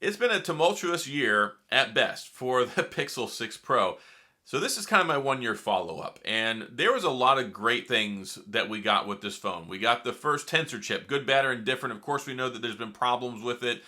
It's been a tumultuous year at best for the Pixel 6 Pro. So this is kind of my 1 year follow-up, and there was a lot of great things that we got with this phone. We got the first Tensor chip, good, bad, or indifferent. Of course, we know that there's been problems with it.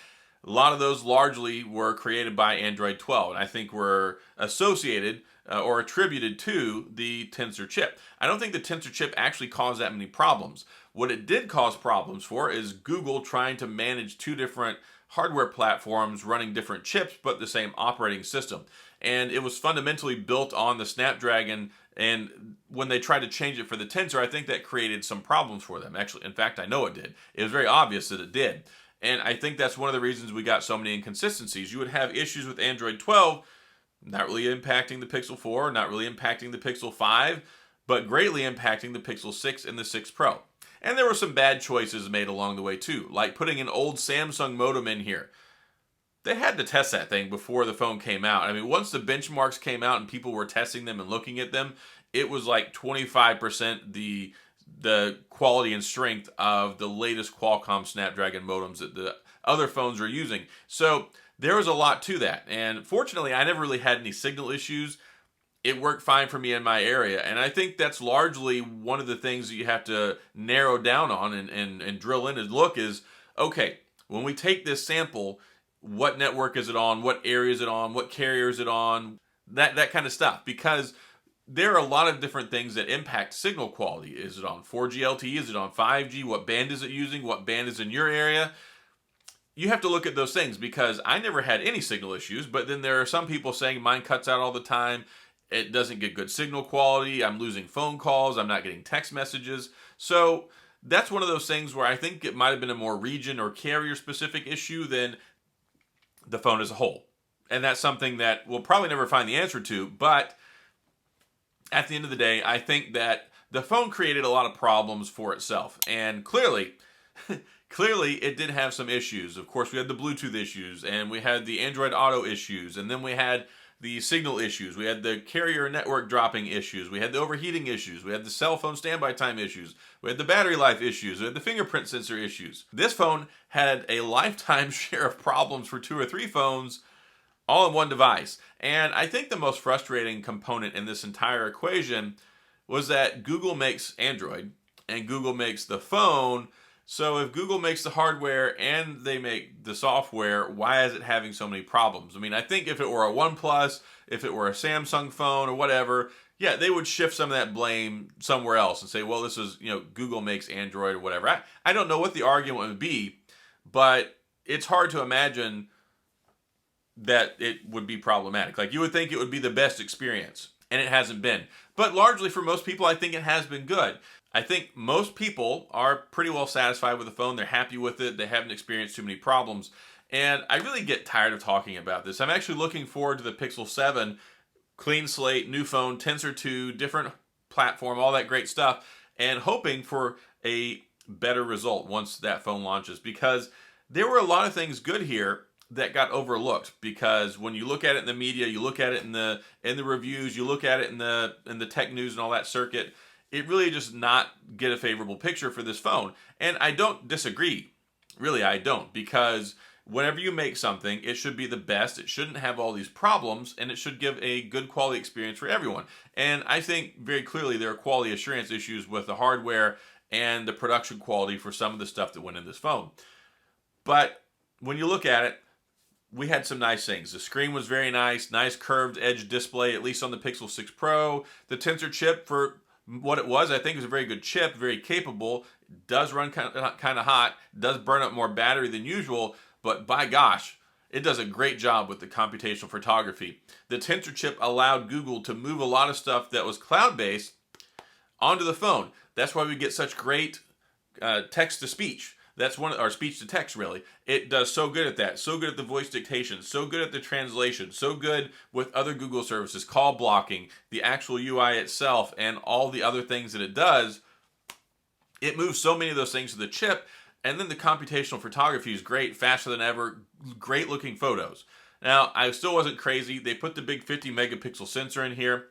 A lot of those largely were created by Android 12, and I think were associated or attributed to the Tensor chip. I don't think the Tensor chip actually caused that many problems. What it did cause problems for is Google trying to manage two different hardware platforms running different chips but the same operating system. And it was fundamentally built on the Snapdragon, and when they tried to change it for the Tensor, I think that created some problems for them. Actually, in fact, I know it did. It was very obvious that it did. And I think that's one of the reasons we got so many inconsistencies. You would have issues with Android 12, not really impacting the Pixel 4, not really impacting the Pixel 5, but greatly impacting the Pixel 6 and the 6 Pro. And there were some bad choices made along the way too, like putting an old Samsung modem in here. They had to test that thing before the phone came out. I mean, once the benchmarks came out and people were testing them and looking at them, it was like 25% the quality and strength of the latest Qualcomm Snapdragon modems that the other phones are using. So there was a lot to that. And fortunately, I never really had any signal issues. It worked fine for me in my area. And I think that's largely one of the things that you have to narrow down on and drill in and look is, okay, when we take this sample, what network is it on? What area is it on? What carrier is it on? That kind of stuff. Because there are a lot of different things that impact signal quality. Is it on 4G LTE? Is it on 5G? What band is it using? What band is in your area? You have to look at those things because I never had any signal issues, but then there are some people saying mine cuts out all the time. It doesn't get good signal quality. I'm losing phone calls. I'm not getting text messages. So that's one of those things where I think it might have been a more region or carrier specific issue than the phone as a whole. And that's something that we'll probably never find the answer to, but at the end of the day, I think that the phone created a lot of problems for itself. And clearly, it did have some issues. Of course, we had the Bluetooth issues, and we had the Android Auto issues, and then we had the signal issues. We had the carrier network dropping issues. We had the overheating issues. We had the cell phone standby time issues. We had the battery life issues. We had the fingerprint sensor issues. This phone had a lifetime share of problems for 2 or 3 phones all in one device. And I think the most frustrating component in this entire equation was that Google makes Android and Google makes the phone. So if Google makes the hardware and they make the software, why is it having so many problems? I mean, I think if it were a OnePlus, if it were a Samsung phone or whatever, yeah, they would shift some of that blame somewhere else and say, well, this is, Google makes Android or whatever. I don't know what the argument would be, but it's hard to imagine that it would be problematic. Like, you would think it would be the best experience, and it hasn't been. But largely for most people, I think it has been good. I think most people are pretty well satisfied with the phone. They're happy with it. They haven't experienced too many problems. And I really get tired of talking about this. I'm actually looking forward to the Pixel 7, clean slate, new phone, Tensor 2, different platform, all that great stuff, and hoping for a better result once that phone launches. Because there were a lot of things good here that got overlooked, because when you look at it in the media, you look at it in the reviews, you look at it in the tech news and all that circuit, it really just not get a favorable picture for this phone. And I don't disagree. Really, I don't. Because whenever you make something, it should be the best. It shouldn't have all these problems, and it should give a good quality experience for everyone. And I think very clearly there are quality assurance issues with the hardware and the production quality for some of the stuff that went in this phone. But when you look at it, we had some nice things. The screen was very nice curved edge display, at least on the Pixel 6 Pro. The Tensor chip, for what it was, I think it was a very good chip, very capable. It does run kind of hot, does burn up more battery than usual, but by gosh, it does a great job with the computational photography. The Tensor chip allowed Google to move a lot of stuff that was cloud-based onto the phone. That's why we get such great text-to-speech. That's or speech to text, really. It does so good at that. So good at the voice dictation. So good at the translation. So good with other Google services, call blocking, the actual UI itself, and all the other things that it does. It moves so many of those things to the chip, and then the computational photography is great, faster than ever, great looking photos. Now, I still wasn't crazy. They put the big 50 megapixel sensor in here.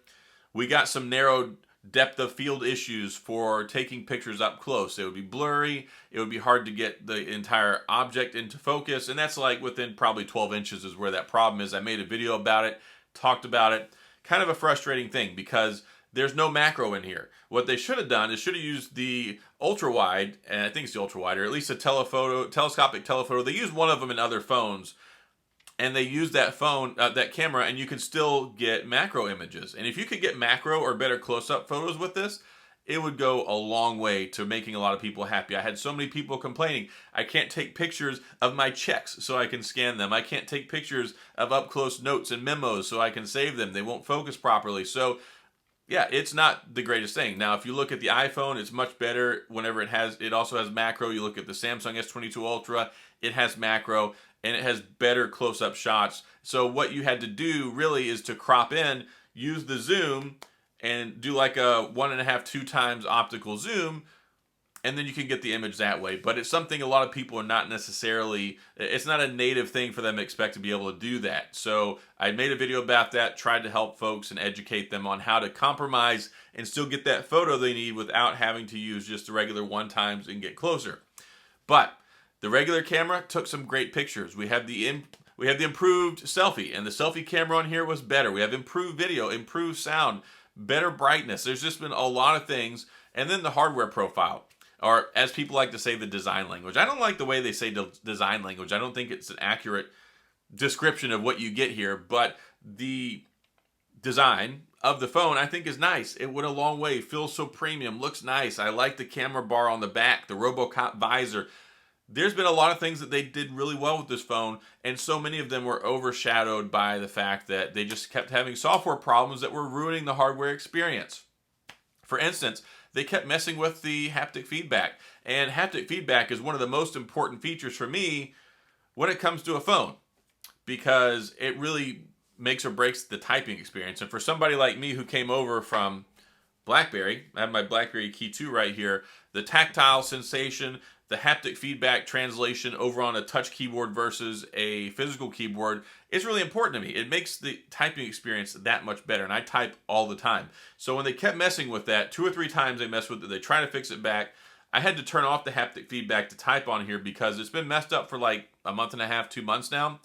We got some narrowed depth of field issues for taking pictures up close. It would be blurry. It would be hard to get the entire object into focus. And that's like within probably 12 inches is where that problem is. I made a video about it, talked about it. Kind of a frustrating thing because there's no macro in here. What they should have done is should have used the ultra wide, and I think it's the ultra wide, or at least a telescopic telephoto. They use one of them in other phones, and they use that that camera, and you can still get macro images. And if you could get macro or better close-up photos with this, it would go a long way to making a lot of people happy. I had so many people complaining, I can't take pictures of my checks so I can scan them. I can't take pictures of up-close notes and memos so I can save them. They won't focus properly. So yeah, it's not the greatest thing. Now, if you look at the iPhone, it's much better whenever it also has macro. You look at the Samsung S22 Ultra, it has macro, and it has better close-up shots. So what you had to do really is to crop in, use the zoom, and do like a 1.5, 2 times optical zoom, and then you can get the image that way. But it's something a lot of people are not necessarily, it's not a native thing for them to expect to be able to do that. So I made a video about that, tried to help folks and educate them on how to compromise and still get that photo they need without having to use just the regular 1 times and get closer. But the regular camera took some great pictures. We have the improved selfie, and the selfie camera on here was better. We have improved video, improved sound, better brightness. There's just been a lot of things. And then the hardware profile, or as people like to say, the design language. I don't like the way they say design language. I don't think it's an accurate description of what you get here, but the design of the phone I think is nice. It went a long way. Feels so premium, looks nice. I like the camera bar on the back, the RoboCop visor. There's been a lot of things that they did really well with this phone, and so many of them were overshadowed by the fact that they just kept having software problems that were ruining the hardware experience. For instance, they kept messing with the haptic feedback, and haptic feedback is one of the most important features for me when it comes to a phone, because it really makes or breaks the typing experience. And for somebody like me who came over from BlackBerry, I have my BlackBerry Key 2 right here, the tactile sensation, the haptic feedback translation over on a touch keyboard versus a physical keyboard is really important to me. It makes the typing experience that much better, and I type all the time. So when they kept messing with that, 2 or 3 times they messed with it, they try to fix it back. I had to turn off the haptic feedback to type on here because it's been messed up for like a month and a half, 2 months now.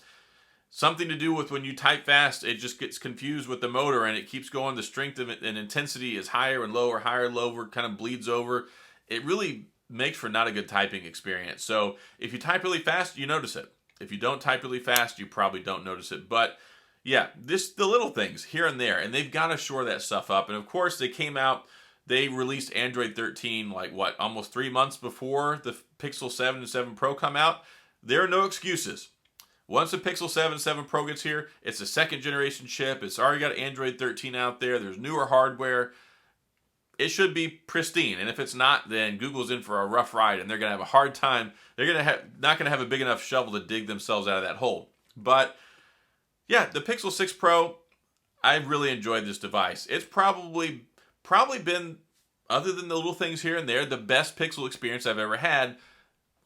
Something to do with when you type fast, it just gets confused with the motor and it keeps going. The strength of it and intensity is higher and lower, higher and lower, kind of bleeds over. It really makes for not a good typing experience. So if you type really fast, you notice it. If you don't type really fast, you probably don't notice it. But yeah, the little things here and there, and they've got to shore that stuff up. And of course, they released Android 13 like what, almost 3 months before the Pixel 7 and 7 Pro come out. There are no excuses. Once the Pixel 7 and 7 Pro gets here, it's a 2nd generation chip. It's already got Android 13 out there. There's newer hardware. It should be pristine, and if it's not, then Google's in for a rough ride, and they're going to have a hard time. They're not going to have a big enough shovel to dig themselves out of that hole. But yeah, the Pixel 6 Pro, I've really enjoyed this device. It's probably been, other than the little things here and there, the best Pixel experience I've ever had.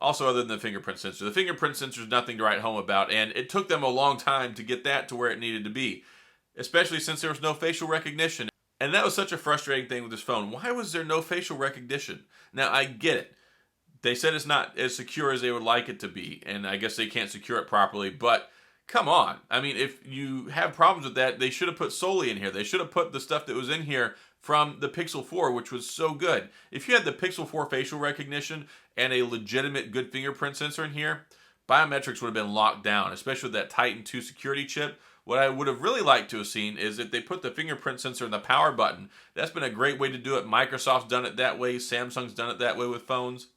Also, other than the fingerprint sensor. The fingerprint sensor is nothing to write home about, and it took them a long time to get that to where it needed to be, especially since there was no facial recognition. And that was such a frustrating thing with this phone. Why was there no facial recognition? Now, I get it. They said it's not as secure as they would like it to be, and I guess they can't secure it properly, but come on. I mean, if you have problems with that, they should have put Soli in here. They should have put the stuff that was in here from the Pixel 4, which was so good. If you had the Pixel 4 facial recognition and a legitimate good fingerprint sensor in here, Biometrics would have been locked down, especially with that Titan 2 security chip. What I would have really liked to have seen is if they put the fingerprint sensor in the power button. That's been a great way to do it. Microsoft's done it that way. Samsung's done it that way with phones.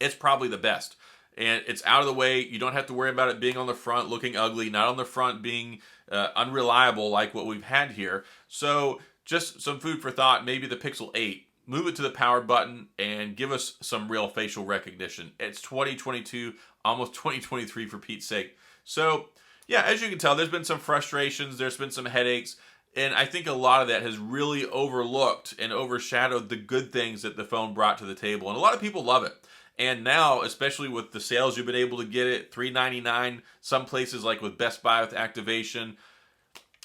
It's probably the best. And it's out of the way. You don't have to worry about it being on the front, looking ugly, not on the front being unreliable like what we've had here. So just some food for thought. Maybe the Pixel 8. Move it to the power button and give us some real facial recognition. It's 2022, almost 2023 for Pete's sake. So yeah, as you can tell, there's been some frustrations, there's been some headaches, and I think a lot of that has really overlooked and overshadowed the good things that the phone brought to the table. And a lot of people love it. And now, especially with the sales, you've been able to get it $399, some places like with Best Buy with activation.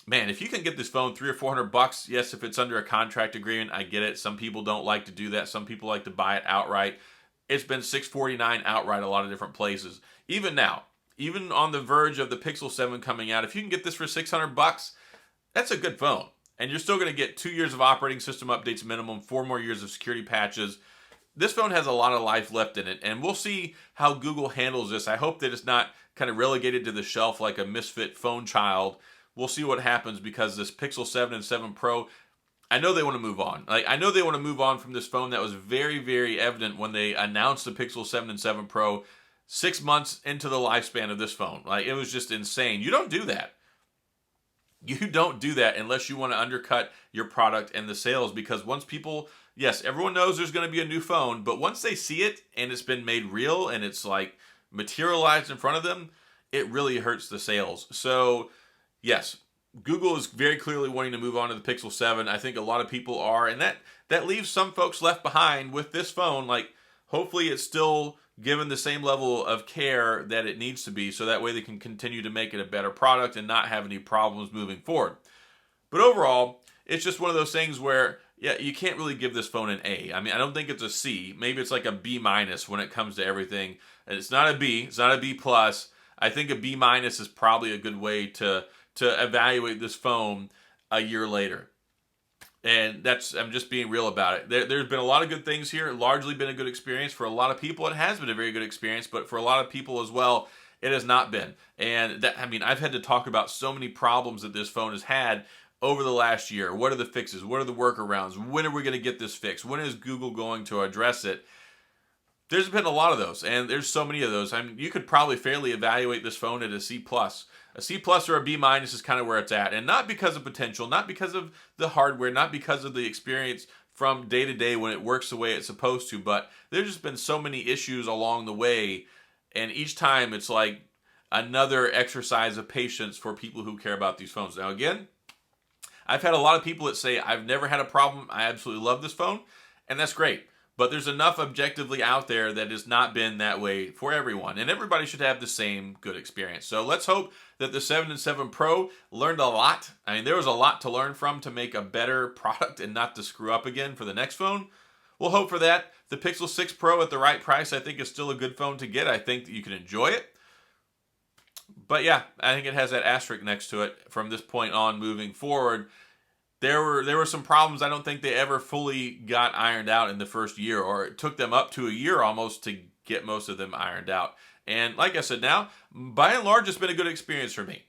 man, if you can get this phone $300 or $400, yes, if it's under a contract agreement, I get it. Some people don't like to do that. Some people like to buy it outright. It's been $649 outright a lot of different places. Even now, even on the verge of the Pixel 7 coming out, if you can get this for $600, that's a good phone. And you're still going to get 2 years of operating system updates minimum, 4 more years of security patches. This phone has a lot of life left in it, and we'll see how Google handles this. I hope that it's not kind of relegated to the shelf like a misfit phone child. We'll see what happens, because this Pixel 7 and 7 Pro, I know they want to move on. I know they want to move on from this phone that was very, very evident when they announced the Pixel 7 and 7 Pro 6 months into the lifespan of this phone. It was just insane. You don't do that. You don't do that unless you want to undercut your product and the sales, because once people, yes, everyone knows there's going to be a new phone, but once they see it and it's been made real and it's materialized in front of them, it really hurts the sales. So, yes, Google is very clearly wanting to move on to the Pixel 7. I think a lot of people are, and that leaves some folks left behind with this phone. Hopefully it's still given the same level of care that it needs to be, so that way they can continue to make it a better product and not have any problems moving forward. But overall, it's just one of those things where, yeah, you can't really give this phone an A. I don't think it's a C. Maybe it's like a B- when it comes to everything. And it's not a B. It's not a B+. I think a B- is probably a good way to evaluate this phone a year later. And I'm just being real about it. There's been a lot of good things here. Largely been a good experience for a lot of people. It has been a very good experience, but for a lot of people as well, it has not been. And I've had to talk about so many problems that this phone has had over the last year. What are the fixes? What are the workarounds? When are we going to get this fixed? When is Google going to address it? There's been a lot of those, and there's so many of those. You could probably fairly evaluate this phone at a C+. A C+ or a B- is kind of where it's at, and not because of potential, not because of the hardware, not because of the experience from day to day when it works the way it's supposed to, but there's just been so many issues along the way, and each time it's like another exercise of patience for people who care about these phones. Now again, I've had a lot of people that say, I've never had a problem, I absolutely love this phone, and that's great. But there's enough objectively out there that has not been that way for everyone. And everybody should have the same good experience. So let's hope that the 7 and 7 Pro learned a lot. There was a lot to learn from to make a better product and not to screw up again for the next phone. We'll hope for that. The Pixel 6 Pro at the right price, I think, is still a good phone to get. I think that you can enjoy it. But yeah, I think it has that asterisk next to it from this point on moving forward. There were some problems I don't think they ever fully got ironed out in the first year, or it took them up to a year almost to get most of them ironed out. And like I said, now, by and large, it's been a good experience for me,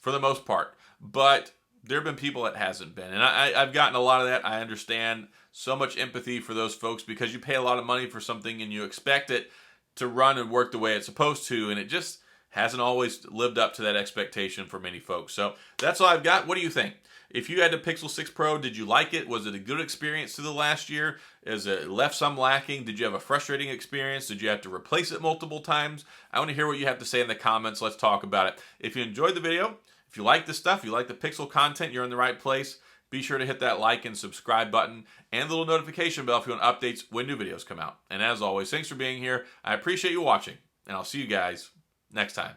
for the most part. But there have been people that hasn't been. And I've gotten a lot of that. I understand so much empathy for those folks, because you pay a lot of money for something and you expect it to run and work the way it's supposed to, and it just hasn't always lived up to that expectation for many folks. So that's all I've got. What do you think? If you had the Pixel 6 Pro, did you like it? Was it a good experience through the last year? Is it left some lacking? Did you have a frustrating experience? Did you have to replace it multiple times? I want to hear what you have to say in the comments. Let's talk about it. If you enjoyed the video, if you like this stuff, you like the Pixel content, you're in the right place. Be sure to hit that like and subscribe button and the little notification bell if you want updates when new videos come out. And as always, thanks for being here. I appreciate you watching, and I'll see you guys next time.